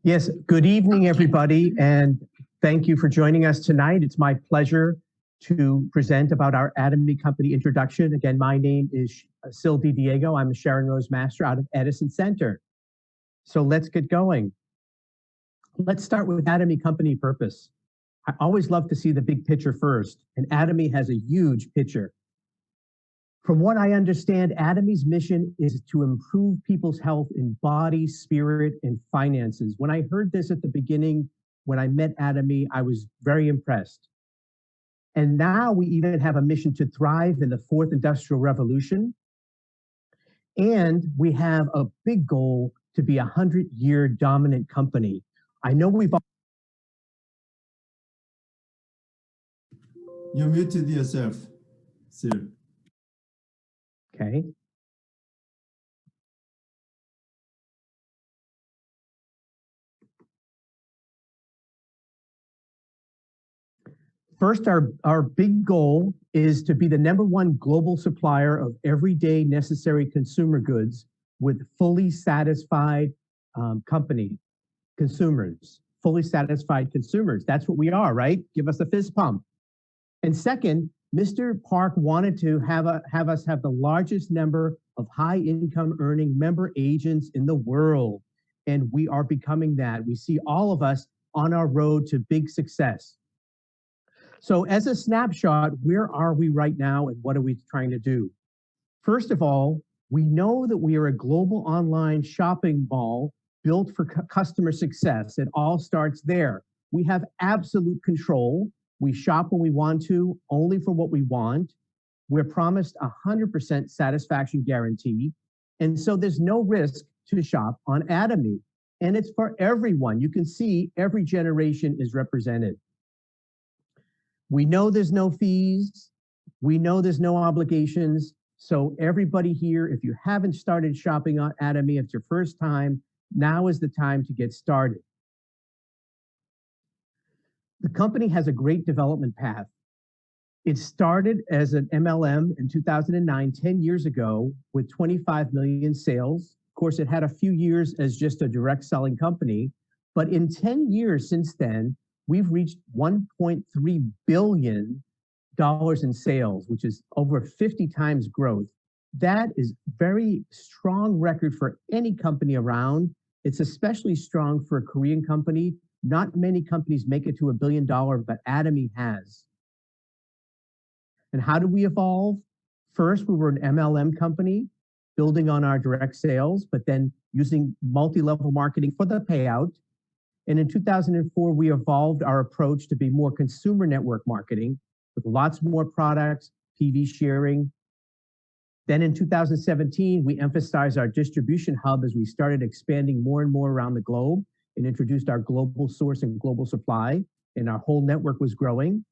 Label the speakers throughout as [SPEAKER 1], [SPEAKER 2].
[SPEAKER 1] Yes, good evening, everybody, and thank you for joining us tonight. It's my pleasure to present about our Atomy Company introduction. Again, my name is Syl Di Diego. I'm a Sharon Rose Master out of Edison Center. So let's get going. Let's start with Atomy Company purpose. I always love to see the big picture first, and Atomy has a huge picture. From what I understand, Atomy's mission is to improve people's health in body, spirit, and finances. When I heard this at the beginning, when I met Atomy, I was very impressed. And now we even have a mission to thrive in the fourth industrial revolution. And we have a big goal to be a 100-year dominant company. I know we've all...
[SPEAKER 2] You muted yourself, Syl.
[SPEAKER 1] Okay. First, our big goal is to be the #1 global supplier of everyday necessary consumer goods with fully satisfied consumers, fully satisfied consumers. That's what we are, right? Give us a fist pump. And second, Mr. Park wanted to have us have the largest number of high-income earning member agents in the world, and we are becoming that. We see all of us on our road to big success. So as a snapshot, where are we right now and what are we trying to do? First of all, we know that we are a global online shopping mall built for customer success. It all starts there. We have absolute control. We shop when we want to, only for what we want. We're promised 100% satisfaction guarantee. And so there's no risk to shop on Atomy. And it's for everyone. You can see every generation is represented. We know there's no fees. We know there's no obligations. So everybody here, if you haven't started shopping on Atomy, if it's your first time, now is the time to get started. The company has a great development path. It started as an MLM in 2009, 10 years ago, with 25 million sales. Of course, it had a few years as just a direct selling company, but in 10 years since then, we've reached $1.3 billion in sales, which is over 50 times growth. That is very strong record for any company around. It's especially strong for a Korean company. Not many companies make it to $1 billion, but Atomy has. And how do we evolve? First, we were an MLM company, building on our direct sales, but then using multi-level marketing for the payout. And in 2004, we evolved our approach to be more consumer network marketing with lots more products, PV sharing. Then in 2017, we emphasized our distribution hub as we started expanding more and more around the globe, and introduced our global source and global supply, and our whole network was growing.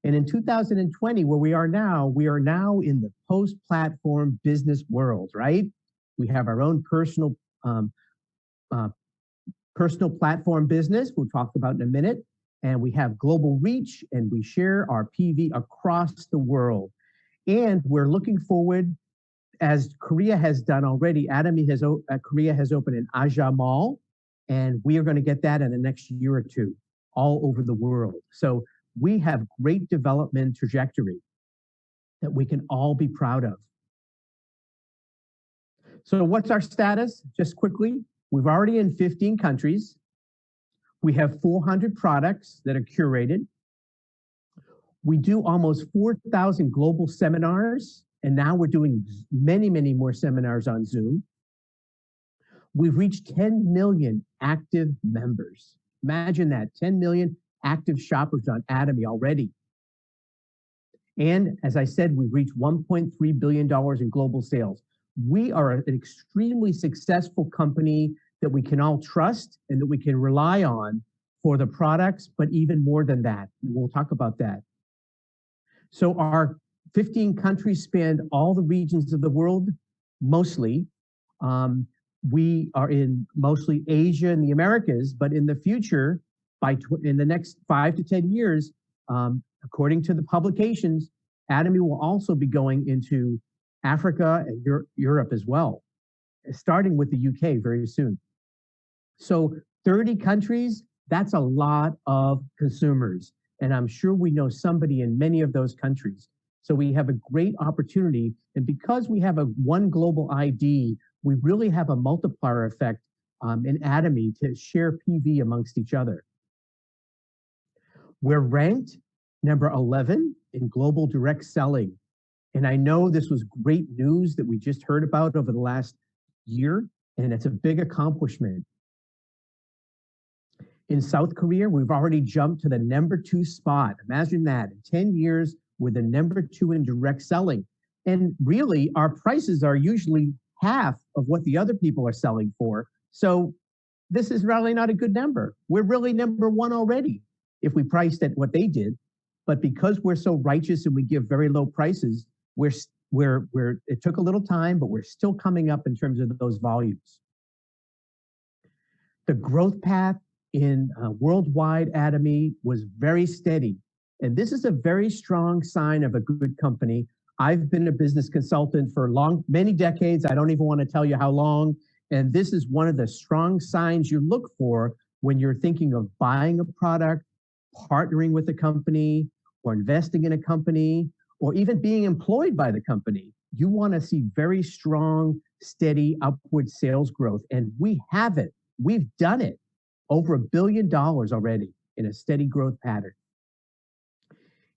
[SPEAKER 1] And in 2020, where we are now in the post-platform business world, right? We have our own personal platform business, we'll talk about in a minute, and we have global reach, and we share our PV across the world. And we're looking forward, as Korea has done already, Korea has opened an Aja Mall, and we are going to get that in the next year or two, all over the world. So we have great development trajectory that we can all be proud of. So what's our status? Just quickly, we're already in 15 countries. We have 400 products that are curated. We do almost 4,000 global seminars, and now we're doing many, many more seminars on Zoom. We've reached 10 million active members. Imagine that, 10 million active shoppers on Atomy already. And as I said, we've reached $1.3 billion in global sales. We are an extremely successful company that we can all trust and that we can rely on for the products, but even more than that. We'll talk about that. So our 15 countries span all the regions of the world, mostly. We are in mostly Asia and the Americas, but in the future, in the next 5 to 10 years, according to the publications, Atomy will also be going into Africa and Europe as well, starting with the UK very soon. So 30 countries, that's a lot of consumers. And I'm sure we know somebody in many of those countries. So we have a great opportunity. And because we have a one global ID, we really have a multiplier effect in Atomy to share PV amongst each other. We're ranked number 11 in global direct selling. And I know this was great news that we just heard about over the last year, and it's a big accomplishment. In South Korea, we've already jumped to the number 2 spot. Imagine that, in 10 years, we're the number 2 in direct selling. And really, our prices are usually half of what the other people are selling for. So this is really not a good number. We're really number 1 already if we priced at what they did. But because we're so righteous and we give very low prices, it took a little time, but we're still coming up in terms of those volumes. The growth path in worldwide Atomy was very steady. And this is a very strong sign of a good company. I've been a business consultant for many decades. I don't even want to tell you how long. And this is one of the strong signs you look for when you're thinking of buying a product, partnering with a company, or investing in a company, or even being employed by the company. You want to see very strong, steady upward sales growth. And we have it. We've done it. Over $1 billion already in a steady growth pattern.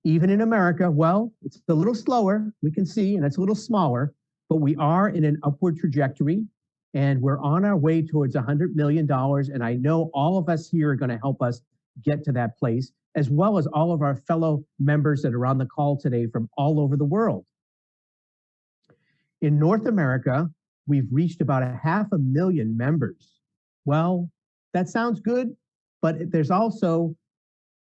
[SPEAKER 1] Even in America, well, it's a little slower, we can see, and it's a little smaller, but we are in an upward trajectory, and we're on our way towards $100 million. And I know all of us here are going to help us get to that place, as well as all of our fellow members that are on the call today from all over the world. In North America, we've reached about 500,000 members. Well, that sounds good, but there's also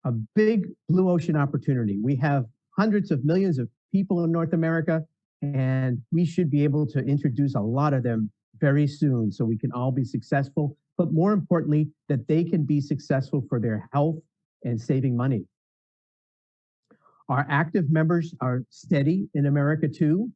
[SPEAKER 1] a big blue ocean opportunity. We have hundreds of millions of people in North America, and we should be able to introduce a lot of them very soon so we can all be successful, but more importantly, that they can be successful for their health and saving money. Our active members are steady in America too.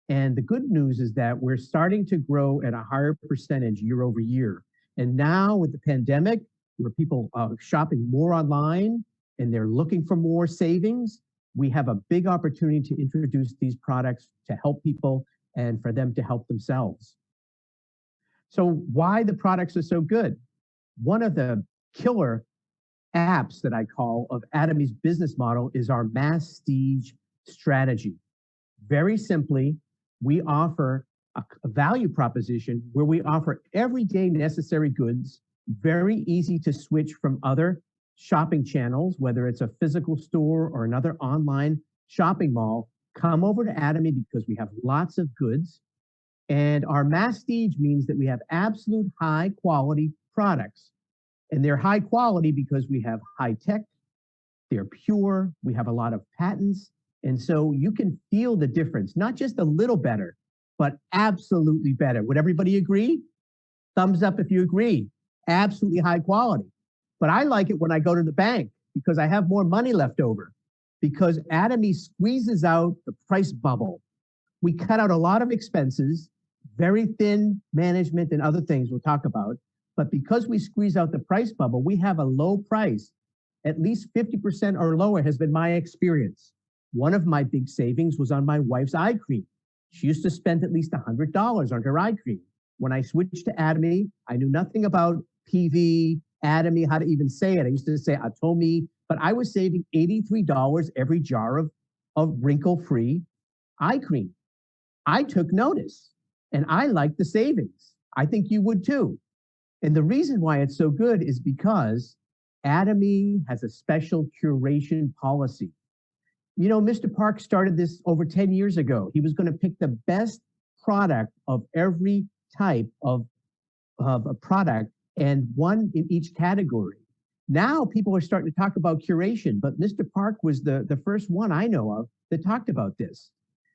[SPEAKER 1] And the good news is that we're starting to grow at a higher percentage year over year. And now with the pandemic, where people are shopping more online and they're looking for more savings, we have a big opportunity to introduce these products to help people and for them to help themselves. So why the products are so good? One of the killer apps that I call of Atomy's business model is our Masstige strategy. Very simply, we offer a value proposition where we offer everyday necessary goods, very easy to switch from other shopping channels, whether it's a physical store or another online shopping mall. Come over to Atomy because we have lots of goods. And our Masstige means that we have absolute high quality products. And they're high quality because we have high tech, they're pure, we have a lot of patents. And so you can feel the difference, not just a little better, but absolutely better. Would everybody agree? Thumbs up if you agree. Absolutely high quality. But I like it when I go to the bank because I have more money left over, because Atomy squeezes out the price bubble. We cut out a lot of expenses, very thin management and other things we'll talk about. But because we squeeze out the price bubble, we have a low price. At least 50% or lower has been my experience. One of my big savings was on my wife's eye cream. She used to spend at least $100 on her eye cream. When I switched to Atomy, I knew nothing about PV, Atomy, how to even say it. I used to say Atomy, but I was saving $83 every jar of wrinkle-free eye cream. I took notice, and I liked the savings. I think you would too. And the reason why it's so good is because Atomy has a special curation policy. You know, Mr. Park started this over 10 years ago. He was going to pick the best product of every type of a product and one in each category. Now people are starting to talk about curation, but Mr. Park was the first one I know of that talked about this.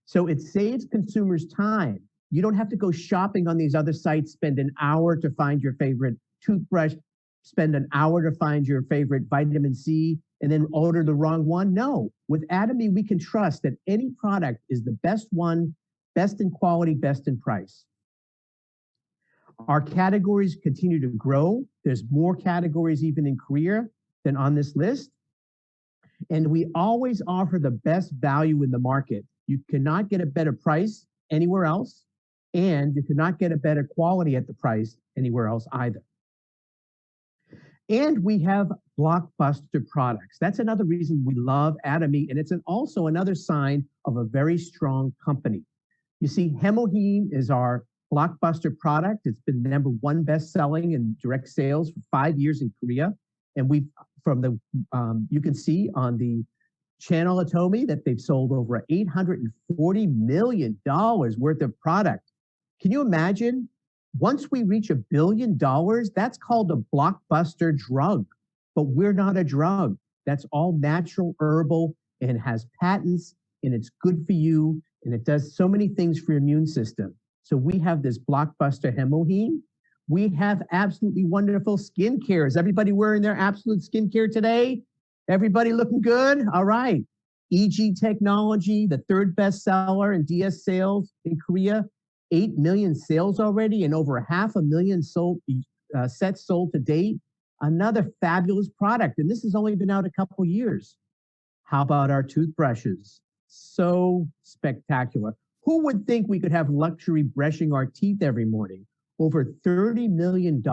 [SPEAKER 1] So it saves consumers time. You don't have to go shopping on these other sites, spend an hour to find your favorite toothbrush, spend an hour to find your favorite vitamin C, and then order the wrong one. No, with Atomy, we can trust that any product is the best one, best in quality, best in price. Our categories continue to grow. There's more categories even in Korea than on this list. And we always offer the best value in the market. You cannot get a better price anywhere else, and you cannot get a better quality at the price anywhere else either. And we have blockbuster products. That's another reason we love Atomy, and it's also another sign of a very strong company. You see, Hemohim is our blockbuster product. It's been the #1 best-selling in direct sales for 5 years in Korea. And we've, you can see on the channel Atomy that they've sold over $840 million worth of product. Can you imagine? Once we reach $1 billion, that's called a blockbuster drug. But we're not a drug. That's all natural, herbal, and has patents, and it's good for you, and it does so many things for your immune system. So we have this blockbuster Hemohim. We have absolutely wonderful skincare. Is everybody wearing their absolute skincare today? Everybody looking good? All right. EG Technology, the 3rd bestseller in DS sales in Korea, 8 million sales already, and over 500,000 sets sold to date. Another fabulous product, and this has only been out a couple years. How about our toothbrushes? So spectacular. Who would think we could have luxury brushing our teeth every morning? Over 30 million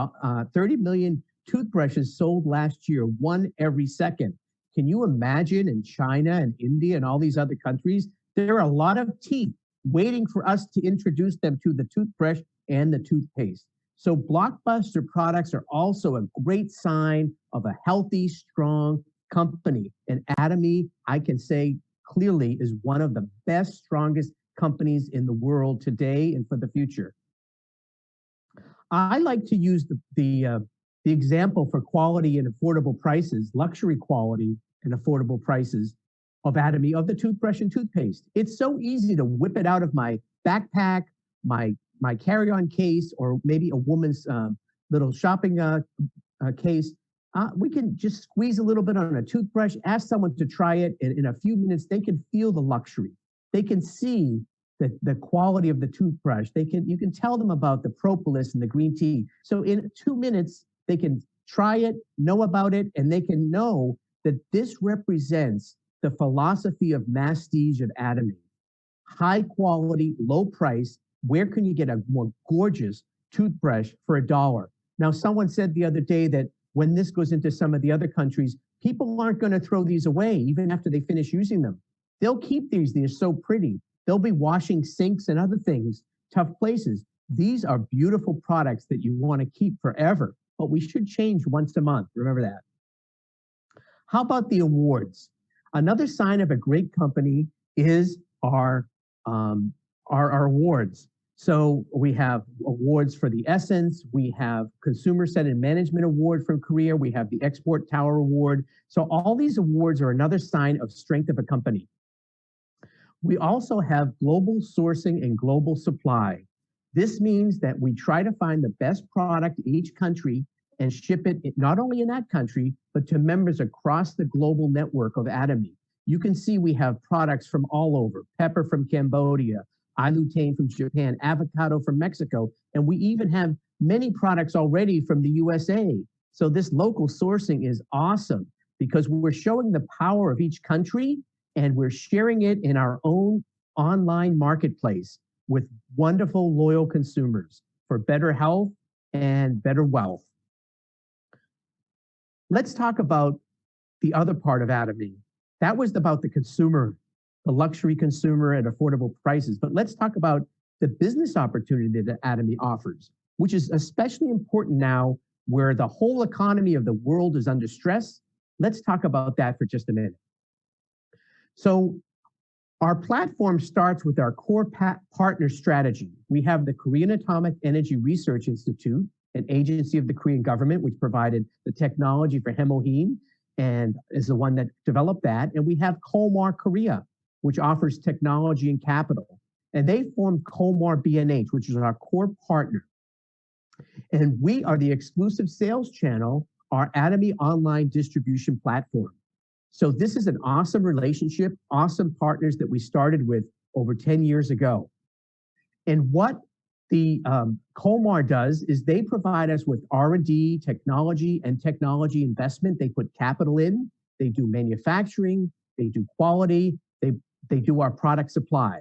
[SPEAKER 1] toothbrushes sold last year, 1 every second. Can you imagine in China and India and all these other countries, there are a lot of teeth waiting for us to introduce them to the toothbrush and the toothpaste. So blockbuster products are also a great sign of a healthy, strong company. And Atomy, I can say clearly, is one of the best, strongest companies in the world today and for the future. I like to use the example for quality and affordable prices, luxury quality and affordable prices of Atomy, of the toothbrush and toothpaste. It's so easy to whip it out of my backpack, my carry-on case, or maybe a woman's little shopping case. We can just squeeze a little bit on a toothbrush, ask someone to try it, and in a few minutes, they can feel the luxury. They can see the quality of the toothbrush. You can tell them about the propolis and the green tea. So in 2 minutes, they can try it, know about it, and they can know that this represents the philosophy of masstige of Atomy. High quality, low price. Where can you get a more gorgeous toothbrush for $1? Now, someone said the other day that when this goes into some of the other countries, people aren't going to throw these away even after they finish using them. They'll keep these. They're so pretty. They'll be washing sinks and other things, tough places. These are beautiful products that you want to keep forever, but we should change once a month. Remember that. How about the awards? Another sign of a great company is our awards. So we have awards for the Essence. We have Consumer Centered Management Award from Korea. We have the Export Tower Award. So all these awards are another sign of strength of a company. We also have global sourcing and global supply. This means that we try to find the best product in each country and ship it not only in that country, but to members across the global network of Atomy. You can see we have products from all over: pepper from Cambodia, ilutain from Japan, avocado from Mexico, and we even have many products already from the USA. So this local sourcing is awesome because we're showing the power of each country, and we're sharing it in our own online marketplace with wonderful, loyal consumers for better health and better wealth. Let's talk about the other part of Atomy. That was about the consumer, the luxury consumer at affordable prices. But let's talk about the business opportunity that Atomy offers, which is especially important now where the whole economy of the world is under stress. Let's talk about that for just a minute. So our platform starts with our core partner strategy. We have the Korean Atomic Energy Research Institute, an agency of the Korean government, which provided the technology for Hemohim and is the one that developed that. And we have Kolmar Korea, which offers technology and capital. And they formed Kolmar B&H, which is our core partner. And we are the exclusive sales channel, our Atomy online distribution platform. So this is an awesome relationship, awesome partners that we started with over 10 years ago. And what Colmar does is they provide us with R&D, technology, and technology investment. They put capital in, they do manufacturing, they do quality, they do our product supply.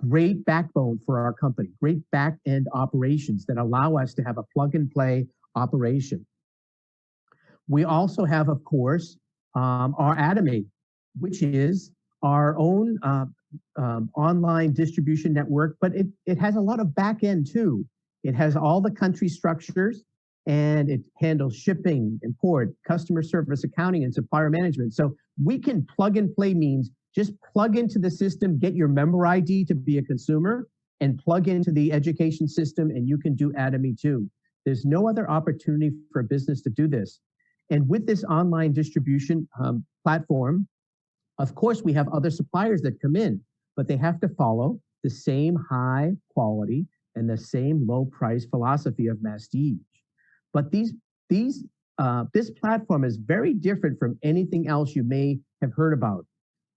[SPEAKER 1] Great backbone for our company, great back-end operations that allow us to have a plug-and-play operation. We also have, of course, our Atomy, which is our own online distribution network, but it has a lot of back end too. It has all the country structures and it handles shipping, import, customer service, accounting, and supplier management. So we can plug and play means just plug into the system, get your member ID to be a consumer, and plug into the education system, and you can do Atomy too. There's no other opportunity for a business to do this. And with this online distribution platform, of course, we have other suppliers that come in, but they have to follow the same high quality and the same low price philosophy of Mastige. But this platform is very different from anything else you may have heard about.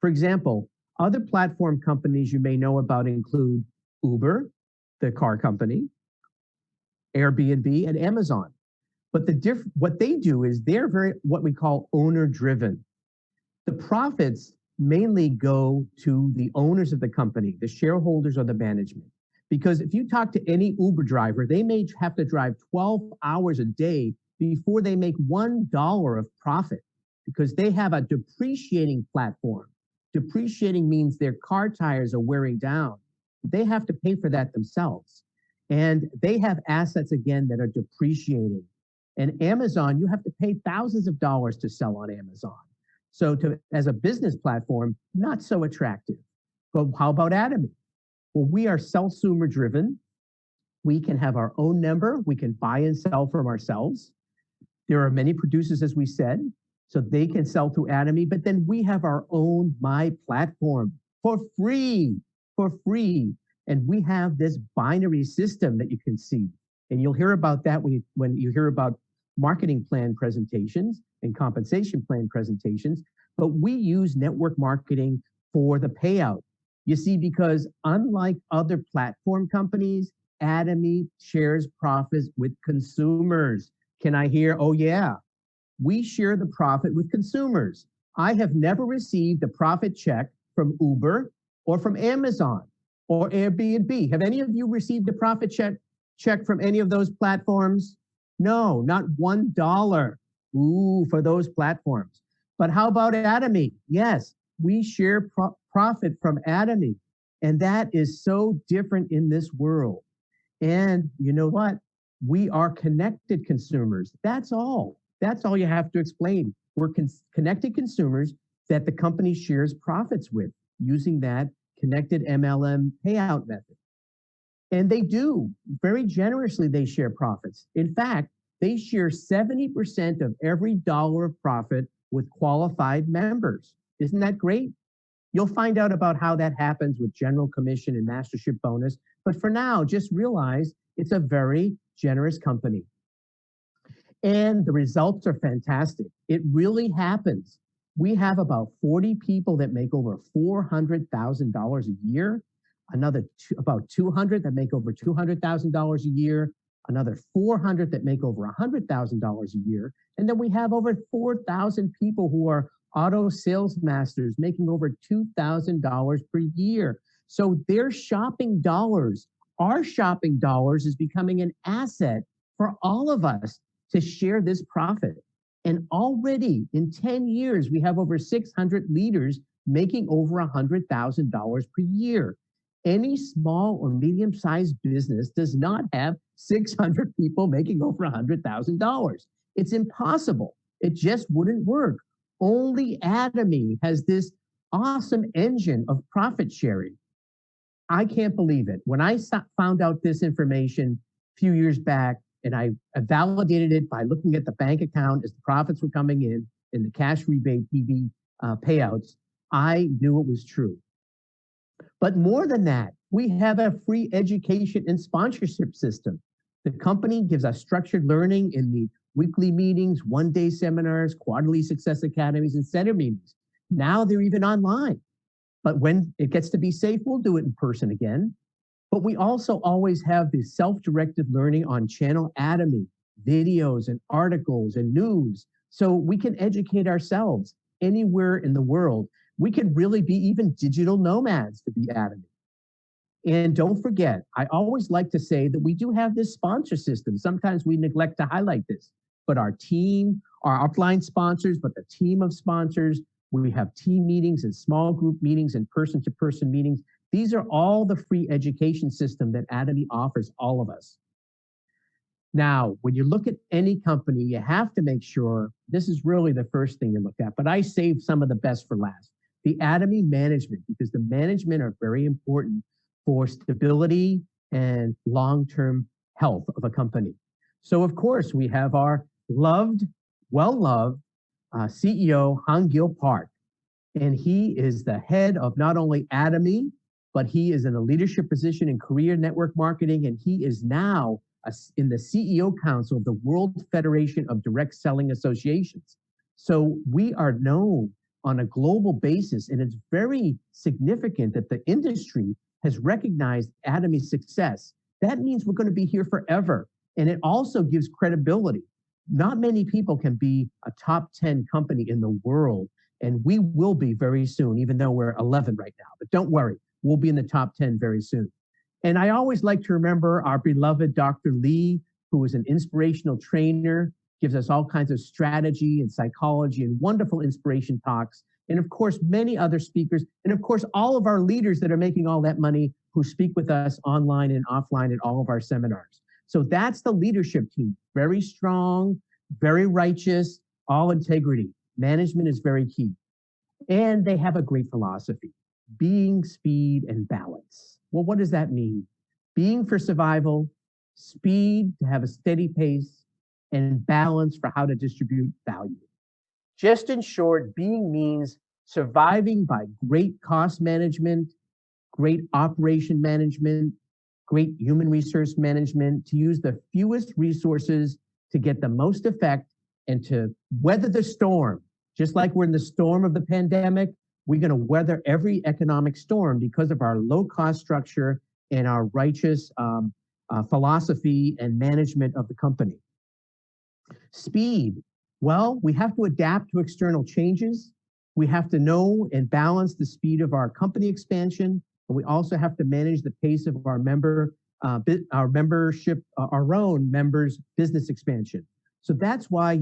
[SPEAKER 1] For example, other platform companies you may know about include Uber, the car company, Airbnb, and Amazon. But what they do is they're what we call owner-driven. The profits mainly go to the owners of the company, the shareholders or the management. Because if you talk to any Uber driver, they may have to drive 12 hours a day before they make $1 of profit because they have a depreciating platform. Depreciating means their car tires are wearing down. They have to pay for that themselves. And they have assets, again, that are depreciating. And Amazon, you have to pay thousands of dollars to sell on Amazon. So as a business platform, not so attractive. But how about Atomy? Well, we are consumer driven. We can have our own number. We can buy and sell from ourselves. There are many producers, as we said, so they can sell through Atomy, but then we have our own My Platform for free. And we have this binary system that you can see. And you'll hear about that when you hear about marketing plan presentations and compensation plan presentations, but we use network marketing for the payout. You see, because unlike other platform companies, Atomy shares profits with consumers. Can I hear, oh yeah, we share the profit with consumers. I have never received a profit check from Uber or from Amazon or Airbnb. Have any of you received a profit check from any of those platforms? No, not $1. Ooh, for those platforms. But how about Atomy? Yes, we share profit from Atomy. And that is so different in this world. And you know what? We are connected consumers. That's all. That's all you have to explain. We're connected consumers that the company shares profits with using that connected MLM payout method. And they do, very generously they share profits. In fact, they share 70% of every dollar of profit with qualified members. Isn't that great? You'll find out about how that happens with general commission and mastership bonus. But for now, just realize it's a very generous company. And the results are fantastic. It really happens. We have about 40 people that make over $400,000 a year, about 200 that make over $200,000 a year, another 400 that make over $100,000 a year. And then we have over 4,000 people who are auto sales masters making over $2,000 per year. So their shopping dollars, our shopping dollars, is becoming an asset for all of us to share this profit. And already in 10 years, we have over 600 leaders making over $100,000 per year. Any small or medium-sized business does not have 600 people making over $100,000. It's impossible. It just wouldn't work. Only Atomy has this awesome engine of profit sharing. I can't believe it. When I found out this information a few years back, and I validated it by looking at the bank account as the profits were coming in and the cash rebate PV payouts, I knew it was true. But more than that, we have a free education and sponsorship system. The company gives us structured learning in the weekly meetings, one-day seminars, quarterly success academies, and center meetings. Now they're even online. But when it gets to be safe, we'll do it in person again. But we also always have the self-directed learning on channel Atomy, videos and articles and news. So we can educate ourselves anywhere in the world. We can really be even digital nomads to be Atomy. And don't forget, I always like to say that we do have this sponsor system. Sometimes we neglect to highlight this, but our team, our upline sponsors, but the team of sponsors, we have team meetings and small group meetings and person-to-person meetings. These are all the free education system that Atomy offers all of us. Now, when you look at any company, you have to make sure, this is really the first thing you look at, but I saved some of the best for last. The Atomy management, because the management are very important for stability and long-term health of a company. So of course, we have our loved, well-loved CEO, Han-Gil Park. And he is the head of not only Atomy, but he is in a leadership position in Korea network marketing, and he is now in the CEO Council of the World Federation of Direct Selling Associations. So we are known on a global basis, and it's very significant that the industry has recognized Atomy's success. That means we're going to be here forever. And it also gives credibility. Not many people can be a top 10 company in the world, and we will be very soon, even though we're 11 right now. But don't worry, we'll be in the top 10 very soon. And I always like to remember our beloved Dr. Lee, who is an inspirational trainer, gives us all kinds of strategy and psychology and wonderful inspiration talks. And of course, many other speakers, and of course, all of our leaders that are making all that money who speak with us online and offline at all of our seminars. So that's the leadership team, very strong, very righteous, all integrity. Management is very key. And they have a great philosophy, being, speed, and balance. Well, what does that mean? Being for survival, speed to have a steady pace, and balance for how to distribute value. Just in short, being means surviving by great cost management, great operation management, great human resource management, to use the fewest resources to get the most effect and to weather the storm. Just like we're in the storm of the pandemic, we're going to weather every economic storm because of our low-cost structure and our righteous philosophy and management of the company. Speed. Well, we have to adapt to external changes. We have to know and balance the speed of our company expansion, and we also have to manage the pace of our our own members' business expansion. So that's why,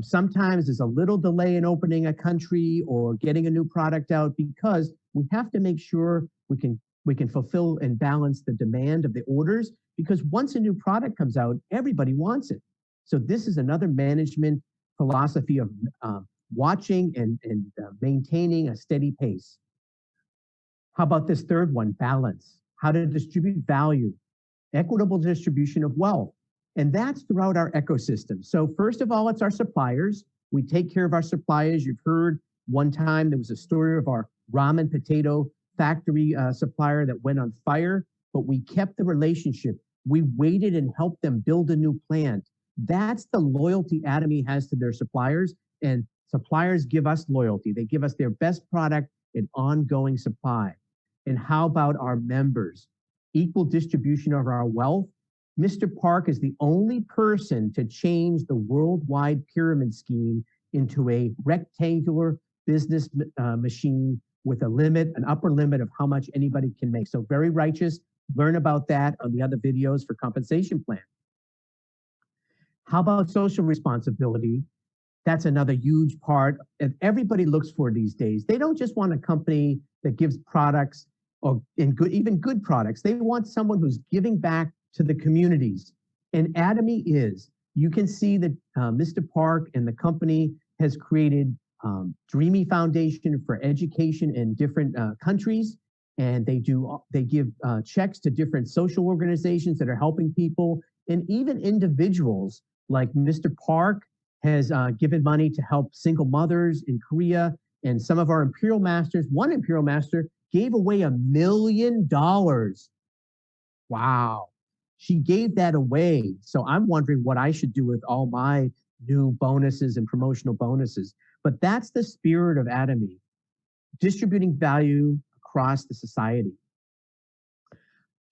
[SPEAKER 1] sometimes there's a little delay in opening a country or getting a new product out, because we have to make sure we can fulfill and balance the demand of the orders, because once a new product comes out, everybody wants it. So this is another management philosophy of watching and maintaining a steady pace. How about this third one, balance? How to distribute value, equitable distribution of wealth. And that's throughout our ecosystem. So first of all, it's our suppliers. We take care of our suppliers. You've heard one time there was a story of our ramen potato factory supplier that went on fire, but we kept the relationship. We waited and helped them build a new plant. That's the loyalty Atomy has to their suppliers, and suppliers give us loyalty. They give us their best product and ongoing supply. And how about our members? Equal distribution of our wealth. Mr. Park is the only person to change the worldwide pyramid scheme into a rectangular business machine with a limit, an upper limit of how much anybody can make. So very righteous. Learn about that on the other videos for compensation plan. How about social responsibility? That's another huge part that everybody looks for these days. They don't just want a company that gives products or even good products. They want someone who's giving back to the communities. And Atomy is. You can see that Mr. Park and the company has created Dreamy Foundation for education in different countries. And they give checks to different social organizations that are helping people, and even individuals like Mr. Park has given money to help single mothers in Korea. And some of our Imperial Masters, one Imperial Master gave away $1 million. Wow. She gave that away. So I'm wondering what I should do with all my new bonuses and promotional bonuses. But that's the spirit of Atomy, distributing value across the society.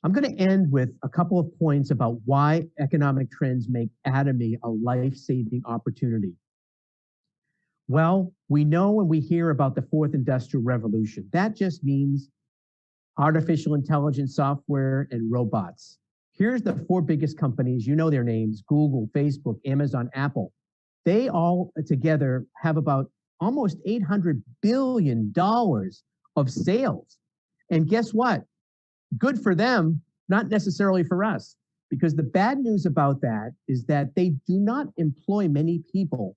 [SPEAKER 1] I'm going to end with a couple of points about why economic trends make Atomy a life-saving opportunity. Well, we know when we hear about the fourth industrial revolution, that just means artificial intelligence software and robots. Here's the four biggest companies, you know their names, Google, Facebook, Amazon, Apple. They all together have about almost $800 billion of sales. And guess what? Good for them, not necessarily for us, because the bad news about that is that they do not employ many people.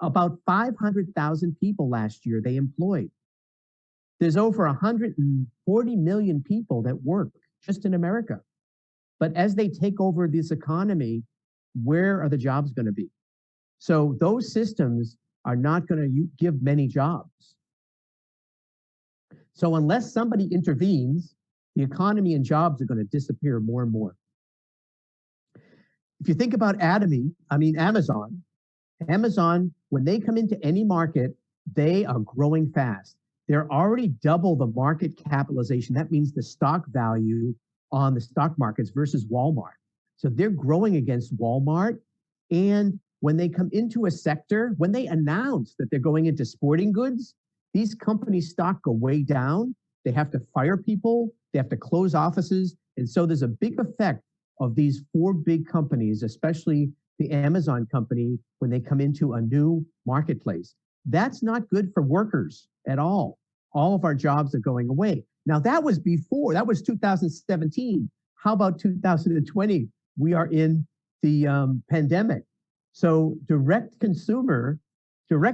[SPEAKER 1] About 500,000 people last year they employed. There's over 140 million people that work just in America. But as they take over this economy, where are the jobs going to be? So those systems are not going to give many jobs. So unless somebody intervenes, the economy and jobs are going to disappear more and more. If you think about Amazon, when they come into any market, they are growing fast. They're already double the market capitalization. That means the stock value on the stock markets versus Walmart. So they're growing against Walmart. And when they come into a sector, when they announce that they're going into sporting goods, these companies' stock go way down. They have to fire people. They have to close offices. And so there's a big effect of these four big companies, especially the Amazon company, when they come into a new marketplace. That's not good for workers at all. All of our jobs are going away. Now that was 2017. How about 2020? We are in the pandemic. So direct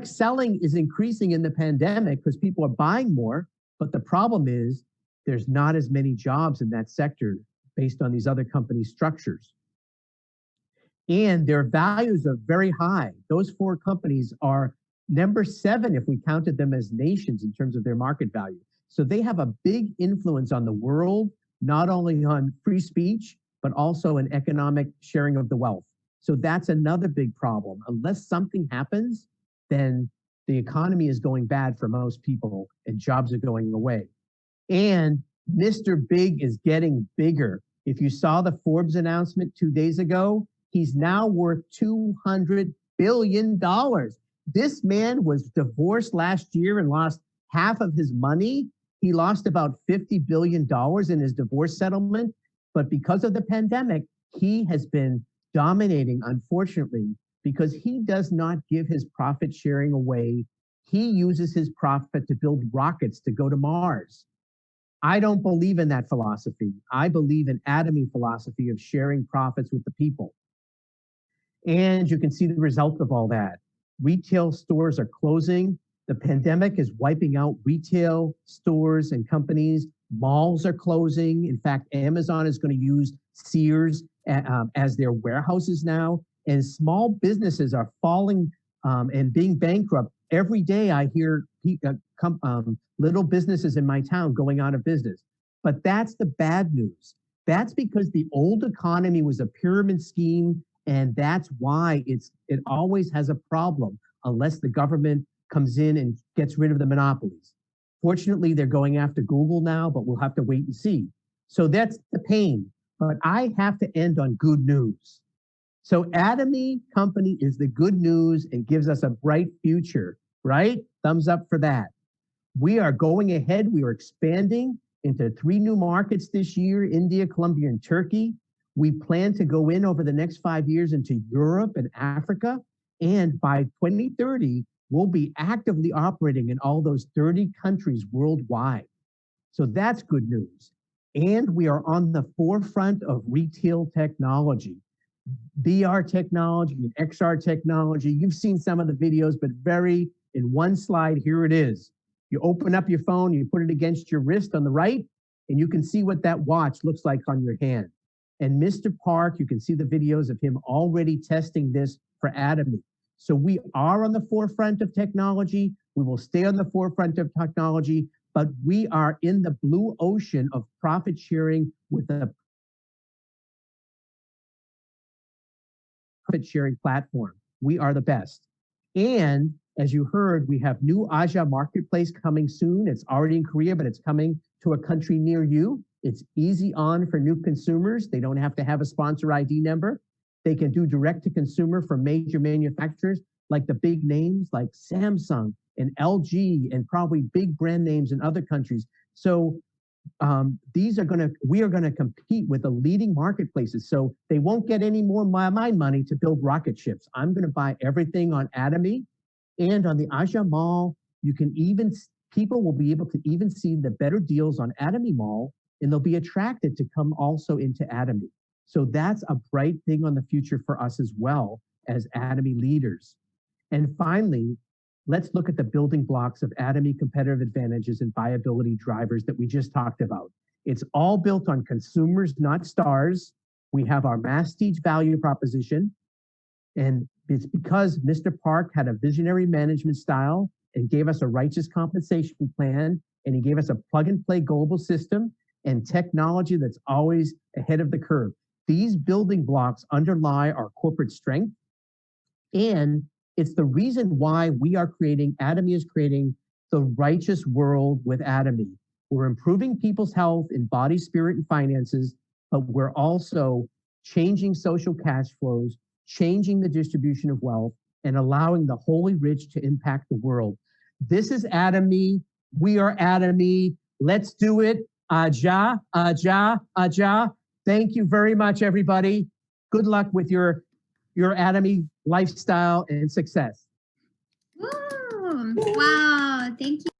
[SPEAKER 1] selling is increasing in the pandemic because people are buying more, but the problem is there's not as many jobs in that sector based on these other company structures. And their values are very high. Those four companies are number 7 if we counted them as nations in terms of their market value. So they have a big influence on the world, not only on free speech, but also in economic sharing of the wealth. So that's another big problem. Unless something happens, then the economy is going bad for most people and jobs are going away. And Mr. Big is getting bigger. If you saw the Forbes announcement 2 days ago, he's now worth $200 billion. This man was divorced last year and lost half of his money. He lost about $50 billion in his divorce settlement. But because of the pandemic, he has been dominating, unfortunately, because he does not give his profit sharing away. He uses his profit to build rockets to go to Mars. I don't believe in that philosophy. I believe in Atomy philosophy of sharing profits with the people. And you can see the result of all that. Retail stores are closing. The pandemic is wiping out retail stores and companies. Malls are closing. In fact, Amazon is going to use Sears as their warehouses now. And small businesses are falling and being bankrupt. Every day I hear little businesses in my town going out of business. But that's the bad news. That's because the old economy was a pyramid scheme, and that's why it always has a problem unless the government comes in and gets rid of the monopolies. Fortunately, they're going after Google now, but we'll have to wait and see. So that's the pain. But I have to end on good news. So Atomy Company is the good news and gives us a bright future, right? Thumbs up for that. We are going ahead. We are expanding into 3 new markets this year, India, Colombia, and Turkey. We plan to go in over the next 5 years into Europe and Africa. And by 2030, we'll be actively operating in all those 30 countries worldwide. So that's good news. And we are on the forefront of retail technology. VR technology and XR technology. You've seen some of the videos, but in one slide, here it is. You open up your phone, you put it against your wrist on the right, and you can see what that watch looks like on your hand. And Mr. Park, you can see the videos of him already testing this for Atomy. So we are on the forefront of technology. We will stay on the forefront of technology, but we are in the blue ocean of profit sharing with a profit sharing platform. We are the best. And as you heard, we have new Asia marketplace coming soon. It's already in Korea, but it's coming to a country near you. It's easy on for new consumers. They don't have to have a sponsor ID number. They can do direct to consumer from major manufacturers like the big names like Samsung and LG and probably big brand names in other countries. So we are going to compete with the leading marketplaces. So they won't get any more my money to build rocket ships. I'm going to buy everything on Atomy and on the Asia Mall. People will be able to even see the better deals on Atomy Mall, and they'll be attracted to come also into Atomy. So that's a bright thing on the future for us as well as Atomy leaders. And finally, let's look at the building blocks of Atomy competitive advantages and viability drivers that we just talked about. It's all built on consumers, not stars. We have our prestige value proposition, and it's because Mr. Park had a visionary management style and gave us a righteous compensation plan, and he gave us a plug-and-play global system and technology that's always ahead of the curve. These building blocks underlie our corporate strength, and it's the reason why Atomy is creating the righteous world with Atomy. We're improving people's health in body, spirit, and finances, but we're also changing social cash flows, changing the distribution of wealth, and allowing the wholly rich to impact the world. This is Atomy. We are Atomy. Let's do it. Aja, aja, aja. Thank you very much, everybody. Good luck with your Atomy lifestyle and success.
[SPEAKER 3] Ooh, wow, thank you.